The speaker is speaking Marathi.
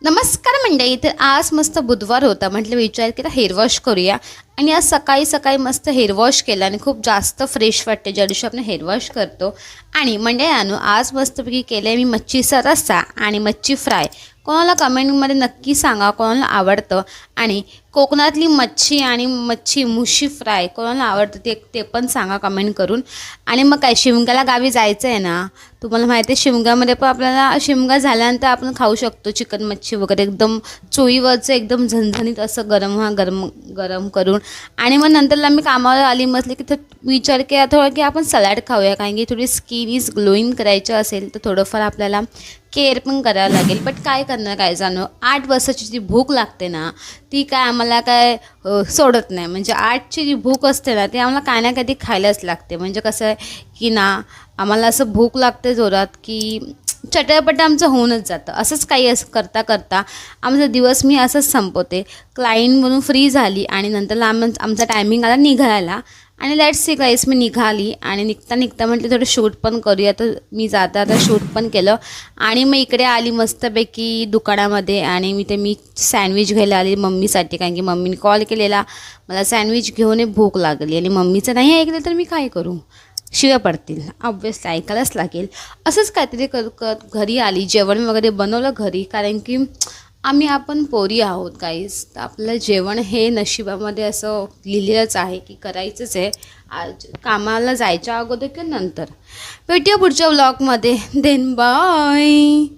नमस्कार मंडळी. तर आज मस्त बुधवार होता, म्हटलं विचार केला हेअर वॉश करूया. आणि आज सकाळी सकाळी मस्त हेअर वॉश केला आणि खूप जास्त फ्रेश वाटते ज्या दिवशी आपण हेअर वॉश करतो. आणि मंडळी आज मस्तपैकी केलं आहे मी मच्छीचा रस्सा आणि मच्छी फ्राय. कोणाला कमेंटमध्ये नक्की सांगा कोणाला आवडतं, आणि कोकणातली मच्छी आणि मच्छी मुशी फ्राय कोणाला आवडतं ते ते पण सांगा कमेंट करून. आणि मग काय, शिमग्याला गावी जायचं आहे ना, तुम्हाला माहिती आहे शिमग्यामध्ये पण आपल्याला शिमगा झाल्यानंतर आपण खाऊ शकतो चिकन मच्छी वगैरे, एकदम चोळीवरचं एकदम झणझणीत असं गरम गरम गरम करून. आणि मग नंतरला मी कामावर आली म्हटलं की तर विचार केला थोडं की आपण सलाड खाऊया, कारण की थोडी स्किन इज ग्लोईंग करायचं असेल तर थोडंफार आपल्याला केअर पण करावं लागेल. बट काय करणार, काय जाणं 8 वर्षाची जी भूक लागते ना ती काय आम्हाला काय सोडत नाही. म्हणजे 8ची जी भूक असते ना ती आम्हाला काय ना कधी खायलाच लागते. म्हणजे कसं आहे की ना, आम्हाला असं भूक लागते जोरात की चटरपट आमचं होऊनच जातं. असंच काही असं करता करता आमचा दिवस मी असंच संपवते. क्लायंट म्हणून फ्री झाली आणि नंतरला आमचा टायमिंग आला निघायला. आणि लेट्स सी गाईस, मी निघाली आणि निघता निघता म्हटलं थोडं शूट पण करूया. तर मी जाता आता शूट पण केलं. आणि मग इकडे आली मस्तपैकी दुकानामध्ये आणि मी सँडविच घ्यायला आली मम्मीसाठी, कारण की मम्मीने कॉल केलेला मला सँडविच घेऊन भूक लागली. आणि मम्मीचं नाही ऐकलं तर मी काय करू, शिव्या पडतील, ऑब्व्हियसली ऐकायलाच लागेल. असंच काहीतरी करत घरी आली, जेवण वगैरे बनवलं घरी, कारण की आपण पोरी आहोत गाईस. तर आपलं जेवण हे नशिबामध्ये असं लिहिलेलंच आहे की करायचंच आहे, आज कामाला जायच्या अगोदर किंवा नंतर. भेटूया पुढच्या व्लॉगमध्ये. Then bye.